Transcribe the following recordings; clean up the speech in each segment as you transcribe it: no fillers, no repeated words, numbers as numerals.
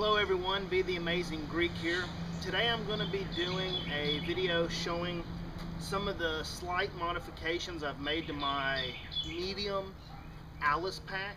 Hello everyone, Be the Amazing Greek here. Today I'm going to be doing a video showing some of the slight modifications I've made to my medium Alice pack.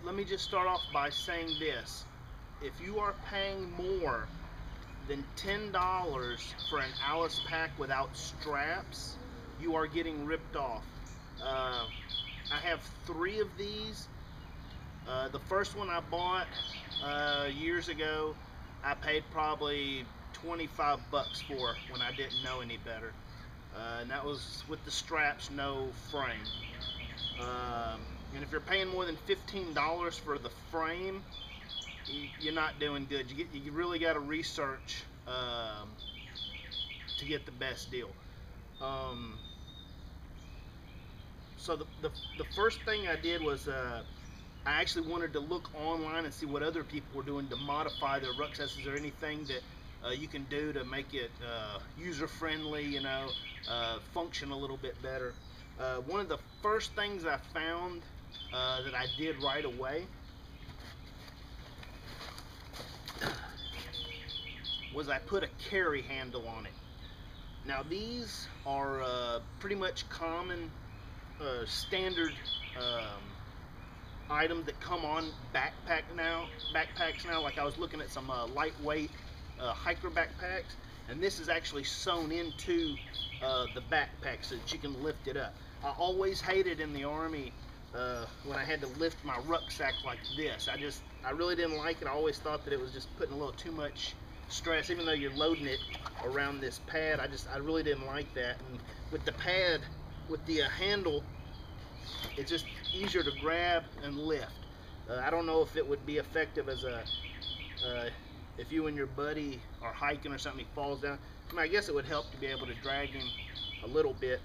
Let me just start off by saying this. If you are paying more than $10 for an Alice pack without straps, you are getting ripped off. I have 3 of these. The first one I bought years ago, I paid probably 25 bucks for when I didn't know any better. And that was with the straps, no frame. And if you're paying more than $15 for the frame, you're not doing good. You really got to research to get the best deal. So the first thing I did was I actually wanted to look online and see what other people were doing to modify their rucksacks. Is there anything that you can do to make it user-friendly, function a little bit better? One of the first things I found that I did right away was I put a carry handle on it. Now these are pretty much common standard items that come on backpacks now. Like I was looking at some lightweight hiker backpacks, and this is actually sewn into the backpack so that you can lift it up. I always hated in the Army when I had to lift my rucksack like this. I really didn't like it. I always thought that it was just putting a little too much stress, even though you're loading it around this pad. I really didn't like that. And with the pad, with the handle, it's just easier to grab and lift. I don't know if it would be effective as if you and your buddy are hiking or something, he falls down. I guess it would help to be able to drag him a little bit,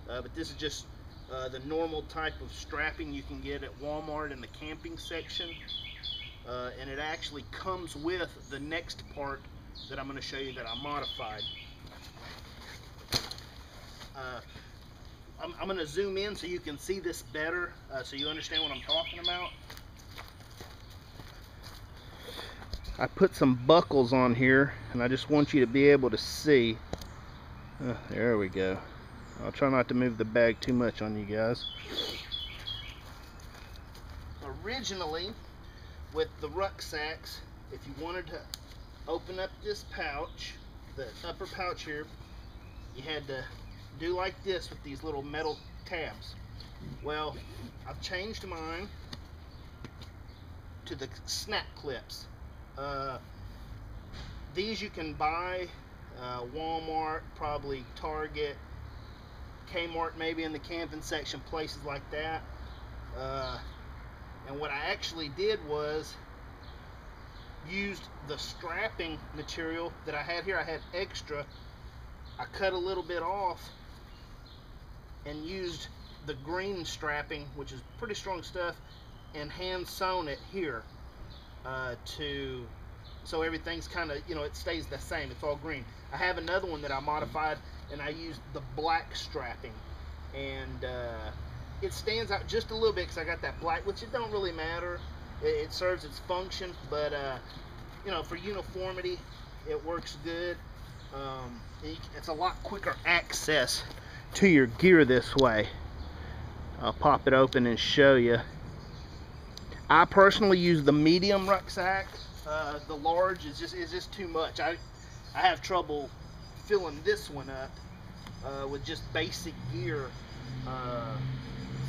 but this is just the normal type of strapping you can get at Walmart in the camping section, and it actually comes with the next part that I'm going to show you that I modified. I'm going to zoom in so you can see this better, so you understand what I'm talking about. I put some buckles on here, and I just want you to be able to see. There we go. I'll try not to move the bag too much on you guys. Originally, with the rucksacks, if you wanted to open up this pouch, the upper pouch here, you had to do like this with these little metal tabs. Well, I've changed mine to the snap clips. These you can buy Walmart, probably Target, Kmart, maybe in the camping section, places like that. And what I actually did was used the strapping material that I had here. I had extra. I cut a little bit off and used the green strapping, which is pretty strong stuff, and hand sewn it here so everything's kind of, it stays the same. It's all green. I have another one that I modified, and I used the black strapping, and it stands out just a little bit because I got that black, which it don't really matter. It serves its function, but for uniformity, it works good. It's a lot quicker access to your gear this way. I'll pop it open and show you. I personally use the medium rucksack. The large is just too much. I have trouble filling this one up with just basic gear.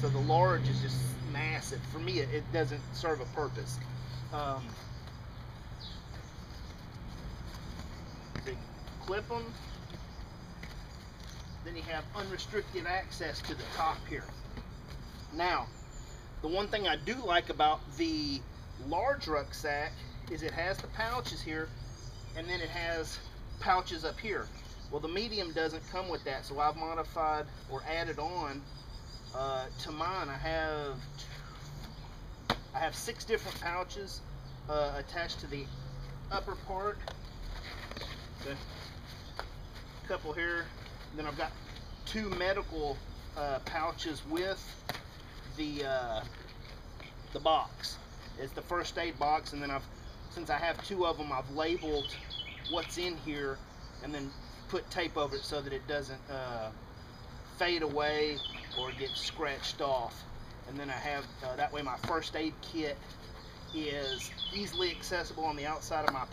So the large is just massive. For me, it doesn't serve a purpose. They clip them. Then you have unrestricted access to the top here. Now, the one thing I do like about the large rucksack is it has the pouches here, and then it has pouches up here. Well, the medium doesn't come with that, so I've modified or added on to mine. I have 6 different pouches attached to the upper part. Okay. A couple here. And then I've got 2 medical pouches with the box. It's the first aid box, and then I've since I have two of them, I've labeled what's in here and then put tape over it so that it doesn't fade away or get scratched off. And then I have that way my first aid kit is easily accessible on the outside of my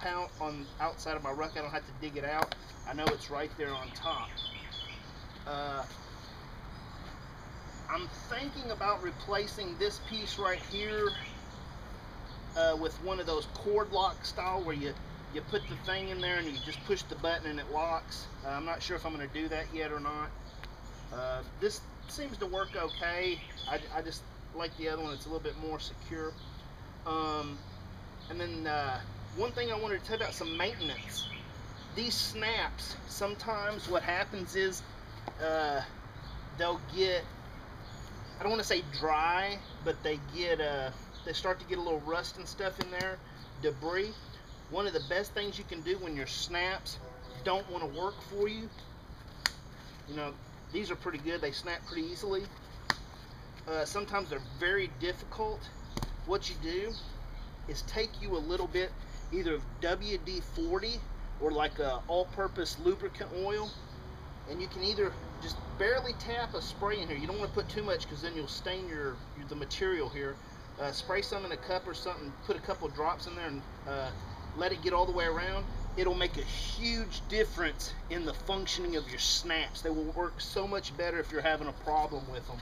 outside of my ruck. I don't have to dig it out. I know it's right there on top. I'm thinking about replacing this piece right here with one of those cord lock style where you put the thing in there and you just push the button and it locks. I'm not sure if I'm going to do that yet or not. This seems to work okay. I just like the other one. It's a little bit more secure. And then one thing I wanted to tell you about some maintenance. These snaps, sometimes what happens is they'll get, I don't want to say dry, but they start to get a little rust and stuff in there, debris. One of the best things you can do when your snaps don't want to work for you, you know, these are pretty good. They snap pretty easily. Sometimes they're very difficult. What you do is take you a little bit either of WD-40 or like a all-purpose lubricant oil, and you can either just barely tap a spray in here. You don't want to put too much because then you'll stain the material here. Spray some in a cup or something, put a couple of drops in there and let it get all the way around. It'll make a huge difference in the functioning of your snaps. They will work so much better if you're having a problem with them.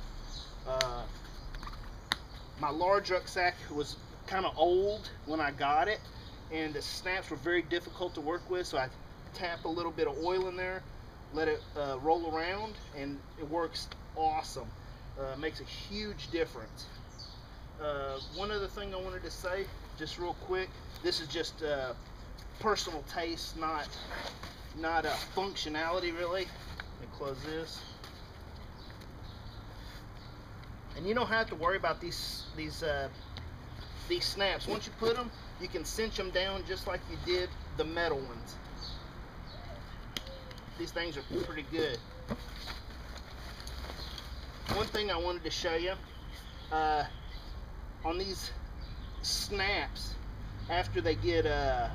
My large rucksack was kind of old when I got it, and the snaps were very difficult to work with, so I tap a little bit of oil in there, let it roll around, and it works awesome. Makes a huge difference. One other thing I wanted to say, just real quick, this is just personal taste, not a functionality really. Let me close this. And you don't have to worry about these snaps. Once you put them, you can cinch them down just like you did the metal ones. These things are pretty good. One thing I wanted to show you, on these snaps, after they get a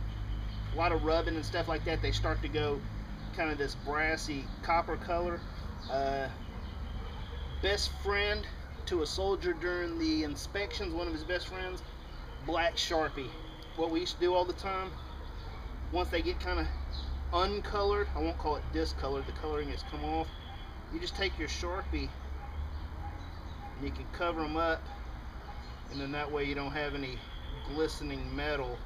lot of rubbing and stuff like that, they start to go kind of this brassy copper color. Best friend to a soldier during the inspections, one of his best friends, black Sharpie. What we used to do all the time, once they get kind of uncolored, I won't call it discolored, the coloring has come off, you just take your Sharpie and you can cover them up, and then that way you don't have any glistening metal.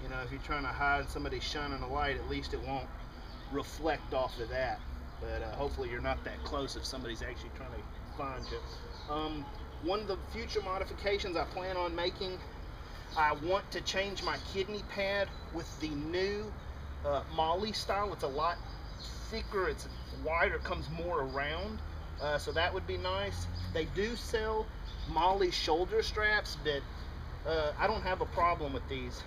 You know, if you're trying to hide somebody shining a light, at least it won't reflect off of that. But hopefully you're not that close if somebody's actually trying to find you. One of the future modifications I plan on making, I want to change my kidney pad with the new Molly style. It's a lot thicker, it's wider, comes more around, so that would be nice. They do sell Molly shoulder straps, but I don't have a problem with these.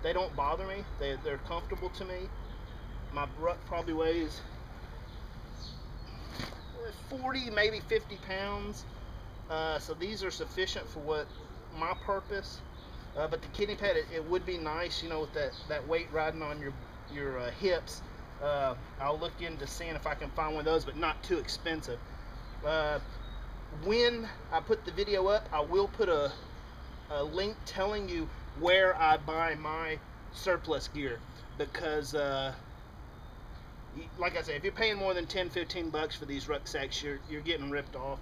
They don't bother me. They're comfortable to me. My ruck probably weighs 40, maybe 50 pounds. So these are sufficient for what my purpose. But the kidney pad, it would be nice, you know, with that weight riding on your hips. I'll look into seeing if I can find one of those, but not too expensive. When I put the video up, I will put a link telling you where I buy my surplus gear, because like I said, if you're paying more than 10-15 bucks for these rucksacks, you're getting ripped off.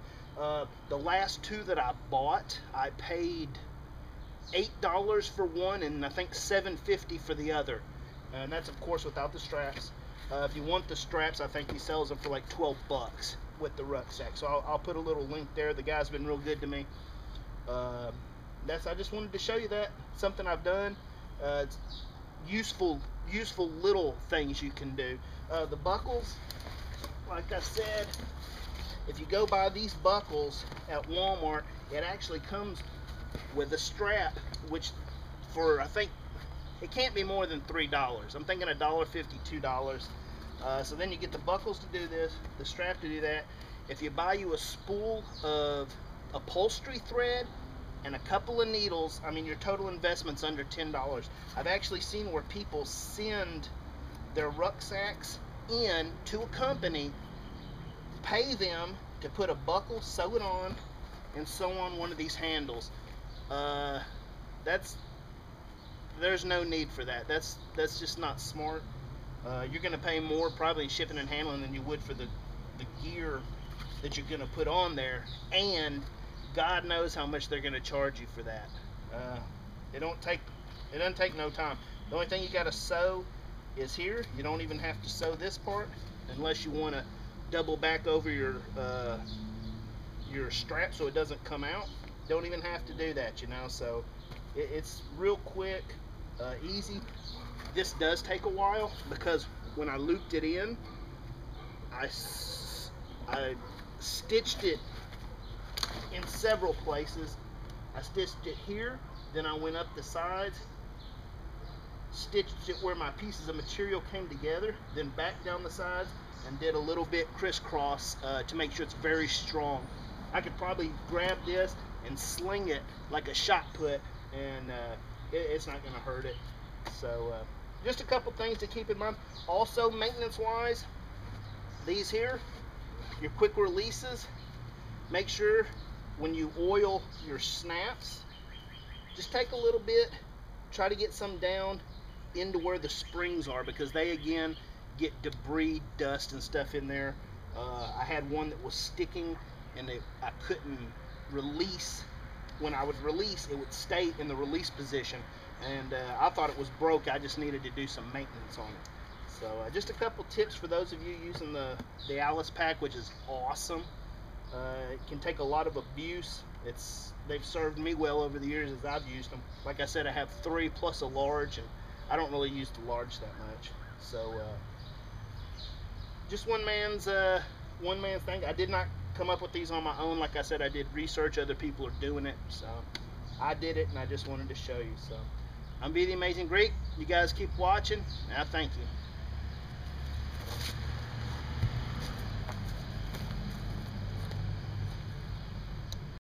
The last two that I bought, I paid $8 for one and I think $7.50 for the other, and that's of course without the straps. If you want the straps, I think he sells them for like 12 bucks with the rucksack, so I'll put a little link there. The guy's been real good to me. I just wanted to show you that, something I've done. It's useful little things you can do. The buckles, like I said, if you go buy these buckles at Walmart, it actually comes with a strap, which for, I think, it can't be more than $3. I'm thinking $1.50, $2. So then you get the buckles to do this, the strap to do that. If you buy you a spool of upholstery thread, and a couple of needles, I mean, your total investment's under $10. I've actually seen where people send their rucksacks in to a company, pay them to put a buckle, sew it on, and sew on one of these handles. That's There's no need for that. That's just not smart. You're going to pay more probably in shipping and handling than you would for the gear that you're going to put on there, and God knows how much they're going to charge you for that. It doesn't take no time. The only thing you got to sew is here. You don't even have to sew this part unless you want to double back over your strap so it doesn't come out. Don't even have to do that, you know. So it's real quick, easy. This does take a while because when I looped it in, I stitched it in several places. I stitched it here, then I went up the sides, stitched it where my pieces of material came together, then back down the sides and did a little bit crisscross to make sure it's very strong. I could probably grab this and sling it like a shot put, and it's not going to hurt it. So just a couple things to keep in mind. Also, maintenance wise, these here, your quick releases, make sure when you oil your snaps, just take a little bit, try to get some down into where the springs are, because they again get debris, dust and stuff in there. I had one that was sticking and I couldn't release. When I would release, it would stay in the release position, and I thought it was broke. I just needed to do some maintenance on it. So just a couple tips for those of you using the Alice pack, which is awesome. It can take a lot of abuse. They've served me well over the years as I've used them. Like I said, I have 3 plus a large, and I don't really use the large that much. So just one man's thing. I did not come up with these on my own. Like I said, I did research. Other people are doing it, so I did it, and I just wanted to show you. So I'm Be the Amazing Greek. You guys keep watching, and I thank you.